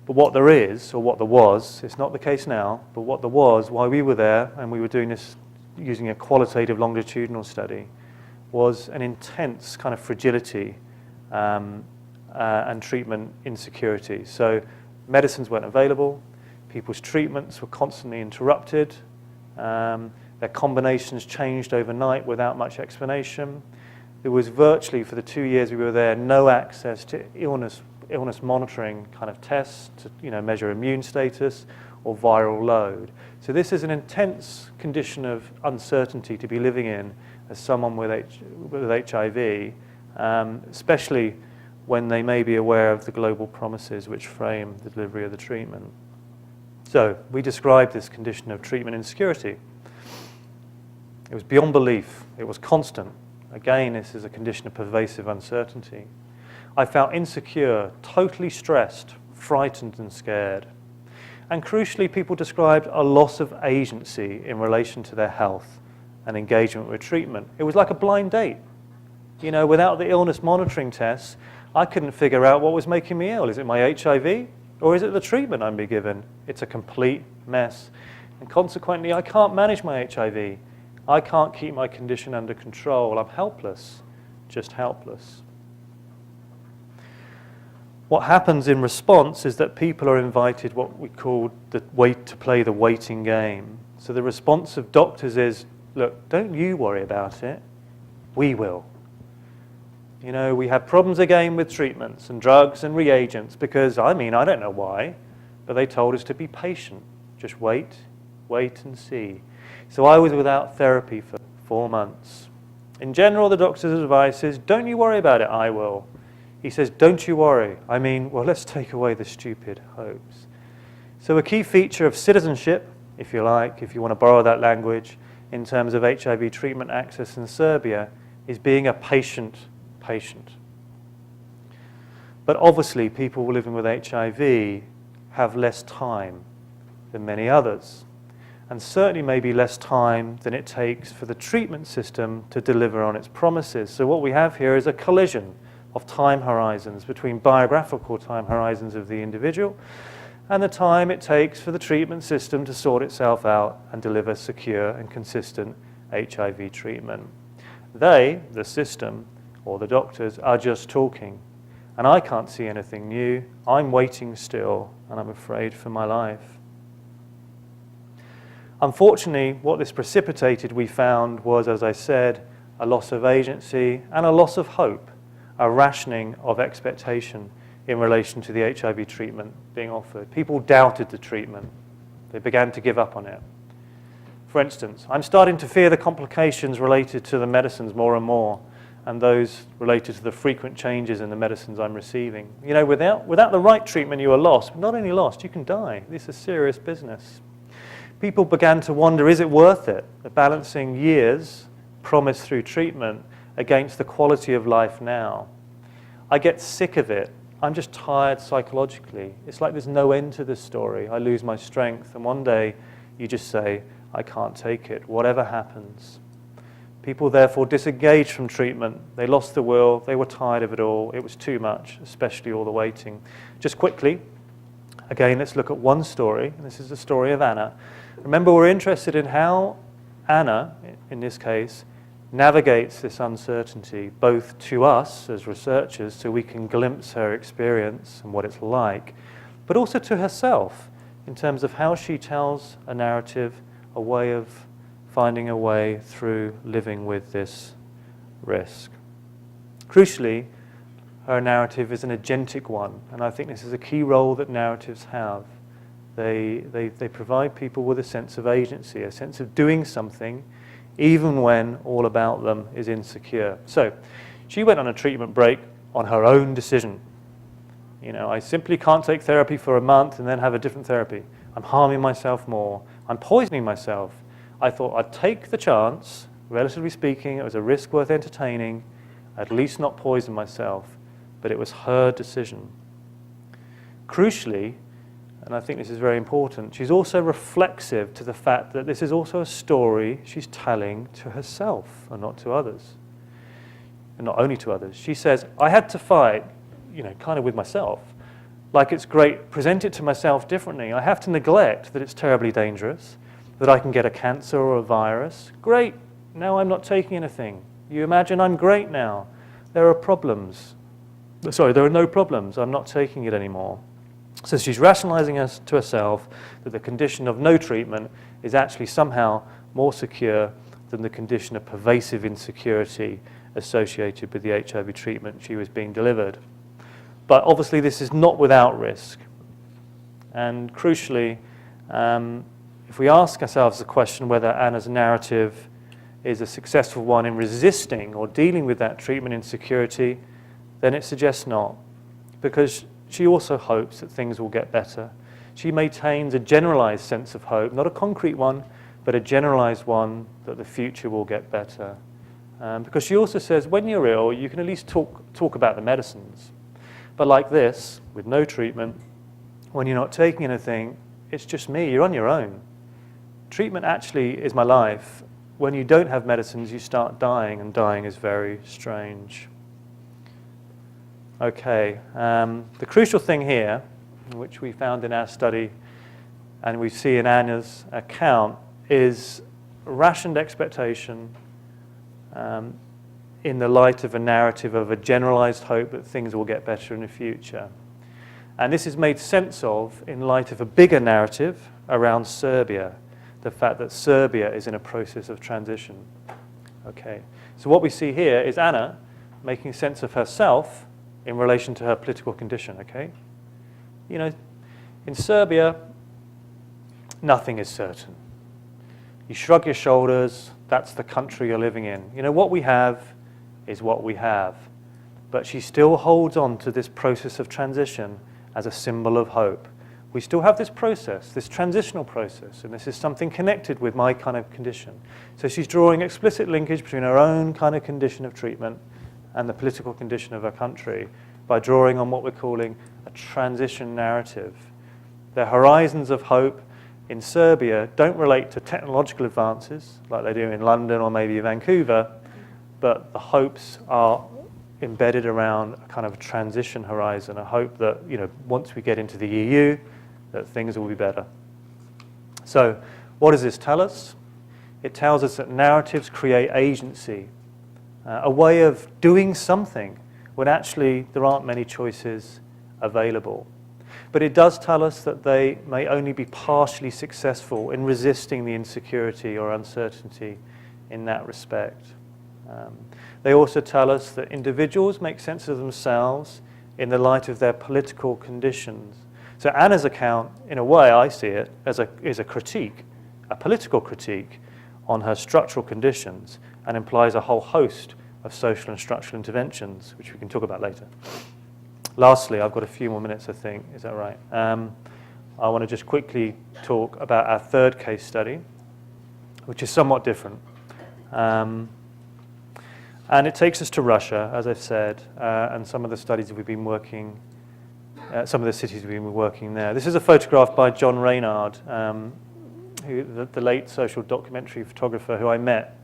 But what there is, or what there was, it's not the case now, but what there was while we were there, and we were doing this using a qualitative longitudinal study, was an intense kind of fragility and treatment insecurity. So medicines weren't available, people's treatments were constantly interrupted, their combinations changed overnight without much explanation. There was virtually, for the 2 years we were there, no access to illness monitoring kind of tests to measure immune status or viral load. So this is an intense condition of uncertainty to be living in as someone with HIV, especially when they may be aware of the global promises which frame the delivery of the treatment. So we described this condition of treatment insecurity. It was beyond belief. It was constant. Again, this is a condition of pervasive uncertainty. I felt insecure, totally stressed, frightened and scared. And crucially, people described a loss of agency in relation to their health and engagement with treatment. It was like a blind date. Without the illness monitoring tests, I couldn't figure out what was making me ill. Is it my HIV or is it the treatment I'm being given? It's a complete mess. And consequently, I can't manage my HIV. I can't keep my condition under control. I'm helpless, just helpless. What happens in response is that people are invited what we call to play the waiting game. So the response of doctors is, look, don't you worry about it, we will. We have problems again with treatments and drugs and reagents because, I don't know why, but they told us to be patient. Just wait and see. So I was without therapy for 4 months. In general, the doctor's advice is, don't you worry about it, I will. He says, don't you worry. Well, let's take away the stupid hopes. So a key feature of citizenship, if you like, if you want to borrow that language, in terms of HIV treatment access in Serbia, is being a patient. But obviously, people living with HIV have less time than many others, and certainly maybe less time than it takes for the treatment system to deliver on its promises. So what we have here is a collision of time horizons between biographical time horizons of the individual and the time it takes for the treatment system to sort itself out and deliver secure and consistent HIV treatment. They, the system, or the doctors, are just talking. And I can't see anything new. I'm waiting still, and I'm afraid for my life. Unfortunately, what this precipitated, we found, was, as I said, a loss of agency and a loss of hope, a rationing of expectation in relation to the HIV treatment being offered. People doubted the treatment. They began to give up on it. For instance, I'm starting to fear the complications related to the medicines more and more, and those related to the frequent changes in the medicines I'm receiving. Without the right treatment, you are lost. But not only lost, you can die. This is serious business. People began to wonder, is it worth it, balancing years promised through treatment against the quality of life now? I get sick of it. I'm just tired psychologically. It's like there's no end to this story. I lose my strength, and one day you just say, I can't take it, whatever happens. People therefore disengaged from treatment. They lost the will. They were tired of it all. It was too much, especially all the waiting. Just quickly, again, let's look at one story. And this is the story of Anna. Remember, we're interested in how Anna, in this case, navigates this uncertainty, both to us as researchers, so we can glimpse her experience and what it's like, but also to herself, in terms of how she tells a narrative, a way of finding a way through living with this risk. Crucially, her narrative is an agentic one, and I think this is a key role that narratives have. They provide people with a sense of agency, a sense of doing something, even when all about them is insecure. So, she went on a treatment break on her own decision. I simply can't take therapy for a month and then have a different therapy. I'm harming myself more. I'm poisoning myself. I thought I'd take the chance, relatively speaking, it was a risk worth entertaining, at least not poison myself, but it was her decision. Crucially, and I think this is very important, she's also reflexive to the fact that this is also a story she's telling to herself and not to others. And not only to others. She says, I had to fight, kind of with myself, like it's great, present it to myself differently. I have to neglect that it's terribly dangerous, that I can get a cancer or a virus. Great, now I'm not taking anything. You imagine I'm great now. There are problems. Sorry, there are no problems. I'm not taking it anymore. So she's rationalizing to herself that the condition of no treatment is actually somehow more secure than the condition of pervasive insecurity associated with the HIV treatment she was being delivered. But obviously this is not without risk. And crucially, if we ask ourselves the question whether Anna's narrative is a successful one in resisting or dealing with that treatment insecurity, then it suggests not, because she also hopes that things will get better. She maintains a generalized sense of hope, not a concrete one, but a generalized one that the future will get better. Because she also says, when you're ill, you can at least talk about the medicines. But like this, with no treatment, when you're not taking anything, it's just me, you're on your own. Treatment actually is my life. When you don't have medicines, you start dying, and dying is very strange. Okay, the crucial thing here, which we found in our study, and we see in Anna's account, is rationed expectation in the light of a narrative of a generalized hope that things will get better in the future. And this is made sense of in light of a bigger narrative around Serbia, the fact that Serbia is in a process of transition. Okay, so what we see here is Anna making sense of herself in relation to her political condition, okay? You know, in Serbia, nothing is certain. You shrug your shoulders, that's the country you're living in. You know, what we have is what we have. But she still holds on to this process of transition as a symbol of hope. We still have this process, this transitional process, and this is something connected with my kind of condition. So she's drawing explicit linkage between her own kind of condition of treatment and the political condition of her country by drawing on what we're calling a transition narrative. The horizons of hope in Serbia don't relate to technological advances like they do in London or maybe Vancouver, but the hopes are embedded around a kind of a transition horizon, a hope that, you know, once we get into the EU, that things will be better. So what does this tell us? It tells us that narratives create agency, a way of doing something when actually there aren't many choices available. But it does tell us that they may only be partially successful in resisting the insecurity or uncertainty in that respect. They also tell us that individuals make sense of themselves in the light of their political conditions. So Anna's account, in a way, I see it as a critique, a political critique on her structural conditions, and implies a whole host of social and structural interventions, which we can talk about later. Lastly, I've got a few more minutes, I think. Is that right? I want to just quickly talk about our third case study, which is somewhat different. And it takes us to Russia, as I've said, and some of the studies we've been working, some of the cities we've been working there. This is a photograph by John Reynard, the late social documentary photographer who I met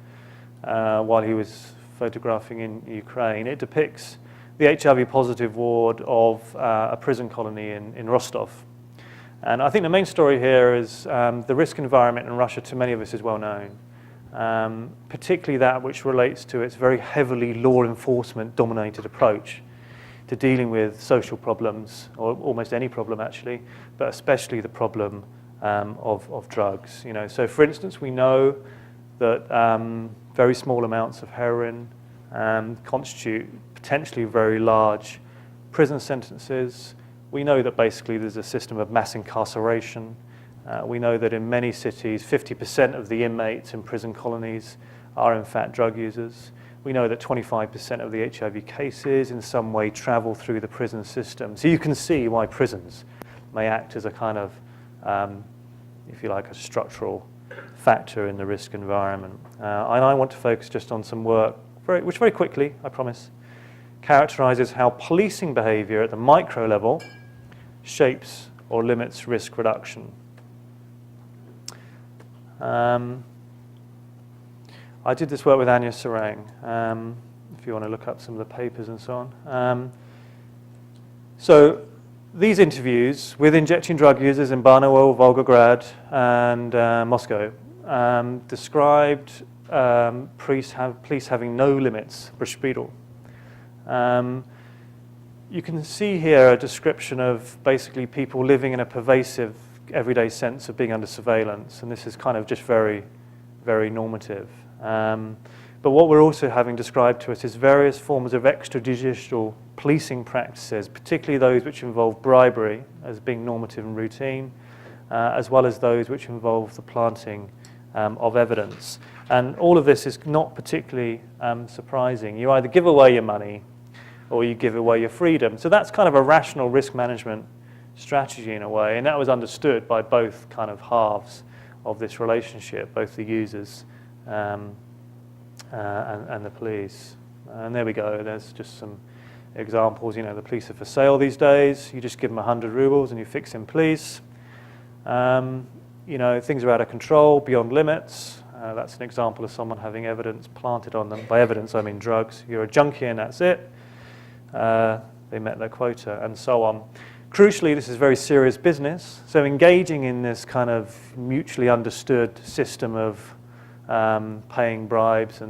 while he was photographing in Ukraine. It depicts the HIV-positive ward of a prison colony in Rostov. And I think the main story here is the risk environment in Russia to many of us is well known. Particularly that which relates to its very heavily law enforcement dominated approach to dealing with social problems, or almost any problem actually, but especially the problem of drugs. You know, so for instance, we know that very small amounts of heroin constitute potentially very large prison sentences. We know that basically there's a system of mass incarceration. We know that in many cities, 50% of the inmates in prison colonies are in fact drug users. We know that 25% of the HIV cases in some way travel through the prison system. So you can see why prisons may act as a kind of, if you like, a structural factor in the risk environment. And I want to focus just on some work, which very quickly, I promise, characterizes how policing behavior at the micro level shapes or limits risk reduction. I did this work with Anya Sarang, if you want to look up some of the papers and so on. So these interviews with injecting drug users in Barnaul, Volgograd, and Moscow described police having no limits for Spiegel. You can see here a description of basically people living in a pervasive everyday sense of being under surveillance, and this is kind of just very, very normative. But what we're also having described to us is various forms of extrajudicial policing practices, particularly those which involve bribery as being normative and routine, as well as those which involve the planting of evidence. And all of this is not particularly surprising. You either give away your money or you give away your freedom. So that's kind of a rational risk management strategy in a way, and that was understood by both kind of halves of this relationship, both the users and the police. And there we go, there's just some examples. You know, the police are for sale these days. You just give them 100 rubles and you fix him, please. You know, things are out of control, beyond limits. That's an example of someone having evidence planted on them. By evidence, I mean drugs. You're a junkie and that's it. They met their quota, and so on. Crucially, this is very serious business. So engaging in this kind of mutually understood system of paying bribes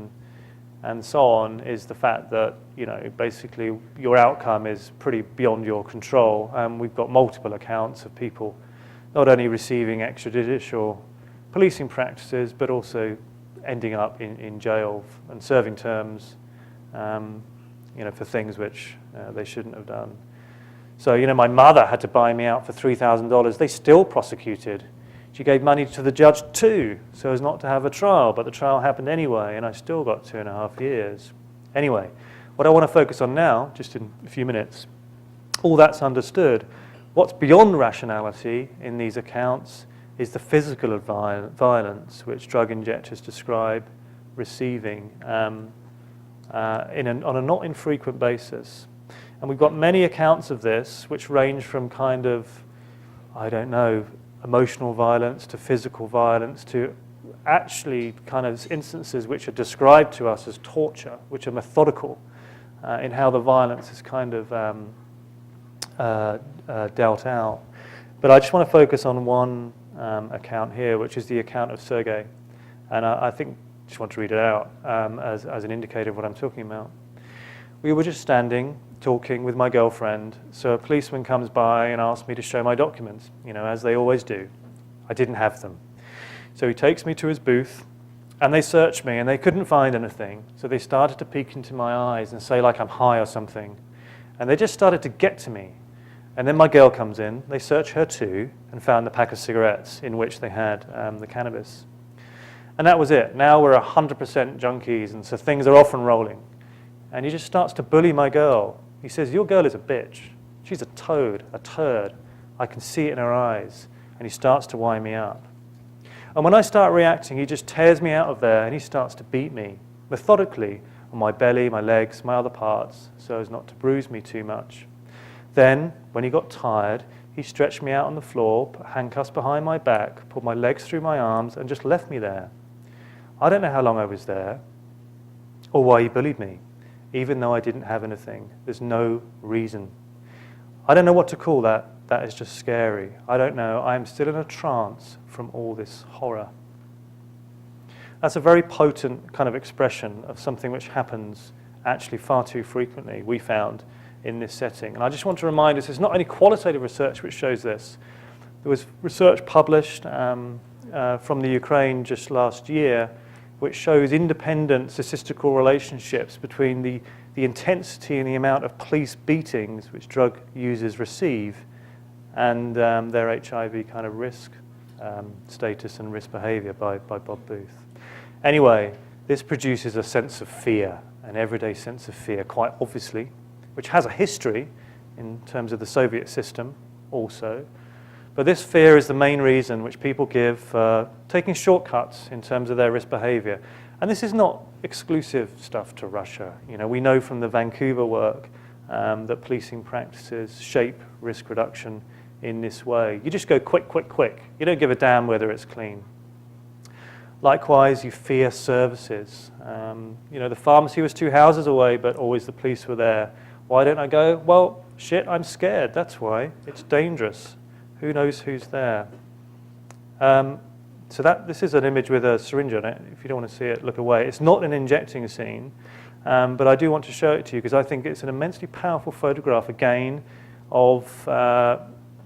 and so on is the fact that, you know, basically your outcome is pretty beyond your control. We've got multiple accounts of people not only receiving extrajudicial policing practices, but also ending up in jail and serving terms, you know, for things which they shouldn't have done. So, you know, my mother had to buy me out for $3,000. They still prosecuted. She gave money to the judge too, so as not to have a trial, but the trial happened anyway, and I still got 2.5 years. Anyway, what I want to focus on now, just in a few minutes, all that's understood. What's beyond rationality in these accounts is the physical violence which drug injectors describe receiving on a not infrequent basis. And we've got many accounts of this which range from kind of, I don't know, emotional violence to physical violence to actually kind of instances which are described to us as torture, which are methodical in how the violence is kind of dealt out. But I just want to focus on one account here, which is the account of Sergei. And I think I just want to read it out as an indicator of what I'm talking about. We were just standing, talking with my girlfriend, so a policeman comes by and asks me to show my documents, you know, as they always do. I didn't have them. So he takes me to his booth, and they searched me, and they couldn't find anything. So they started to peek into my eyes and say like I'm high or something. And they just started to get to me. And then my girl comes in, they search her too, and found the pack of cigarettes in which they had the cannabis. And that was it. Now we're 100% junkies, and so things are off and rolling. And he just starts to bully my girl. He says, your girl is a bitch. She's a toad, a turd. I can see it in her eyes. And he starts to wind me up. And when I start reacting, he just tears me out of there and he starts to beat me methodically on my belly, my legs, my other parts, so as not to bruise me too much. Then, when he got tired, he stretched me out on the floor, put handcuffs behind my back, pulled my legs through my arms, and just left me there. I don't know how long I was there or why he bullied me. Even though I didn't have anything. There's no reason. I don't know what to call that. That is just scary. I don't know. I am still in a trance from all this horror. That's a very potent kind of expression of something which happens actually far too frequently, we found, in this setting. And I just want to remind us, there's not only qualitative research which shows this. There was research published from the Ukraine just last year which shows independent statistical relationships between the intensity and the amount of police beatings which drug users receive and their HIV kind of risk status and risk behavior by Bob Booth. Anyway, this produces a sense of fear, an everyday sense of fear, quite obviously, which has a history in terms of the Soviet system also. But this fear is the main reason which people give for taking shortcuts in terms of their risk behavior. And this is not exclusive stuff to Russia. You know, we know from the Vancouver work that policing practices shape risk reduction in this way. You just go quick, quick, quick. You don't give a damn whether it's clean. Likewise, you fear services. You know, the pharmacy was 2 houses away, but always the police were there. Why don't I go? Well, Shit, I'm scared, that's why. It's dangerous. Who knows who's there? So this is an image with a syringe on it. If you don't want to see it, look away. It's not an injecting scene, but I do want to show it to you because I think it's an immensely powerful photograph, again, of the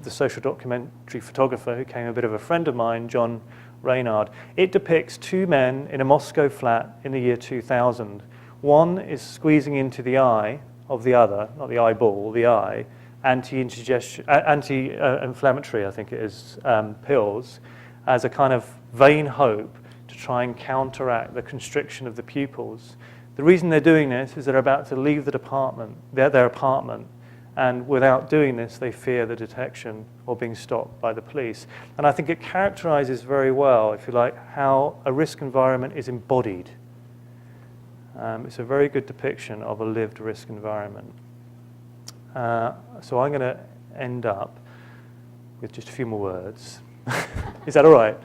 social documentary photographer who became a bit of a friend of mine, John Reynard. It depicts two men in a Moscow flat in the year 2000. One is squeezing into the eye of the other, not the eyeball, the eye, anti-inflammatory, I think it is, pills, as a kind of vain hope to try and counteract the constriction of the pupils. The reason they're doing this is they're about to leave their apartment, and without doing this, they fear the detection or being stopped by the police. And I think it characterizes very well, if you like, how a risk environment is embodied. It's a very good depiction of a lived risk environment. So I'm going to end up with just a few more words. Is that all right?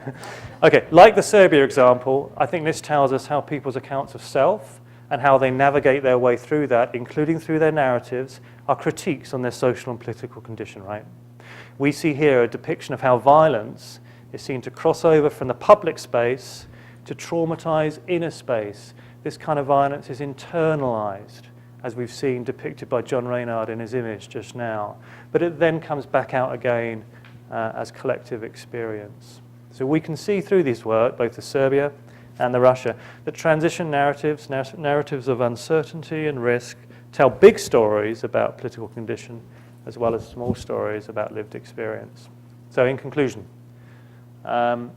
Okay, like the Serbia example, I think this tells us how people's accounts of self and how they navigate their way through that, including through their narratives, are critiques on their social and political condition, right? We see here a depiction of how violence is seen to cross over from the public space to traumatize inner space. This kind of violence is internalized, as we've seen depicted by John Reynard in his image just now. But it then comes back out again as collective experience. So we can see through this work, both the Serbia and the Russia, that transition narratives, narratives of uncertainty and risk, tell big stories about political condition as well as small stories about lived experience. So in conclusion, the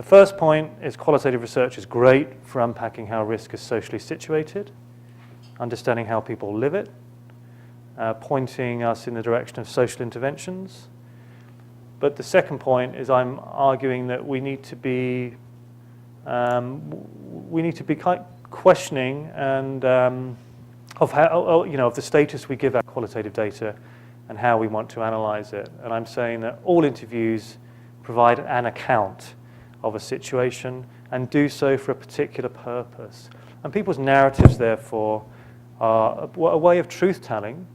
first point is qualitative research is great for unpacking how risk is socially situated, understanding how people live it, pointing us in the direction of social interventions. But the second point is I'm arguing that we need to be questioning and of how, of the status we give our qualitative data and how we want to analyze it. And I'm saying that all interviews provide an account of a situation and do so for a particular purpose. And people's narratives, therefore, are a way of truth-telling,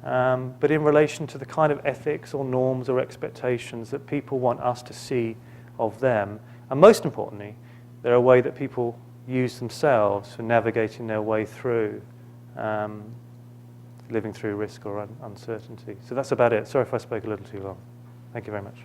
but in relation to the kind of ethics or norms or expectations that people want us to see of them. And most importantly, they're a way that people use themselves for navigating their way through living through risk or uncertainty. So that's about it. Sorry if I spoke a little too long. Thank you very much.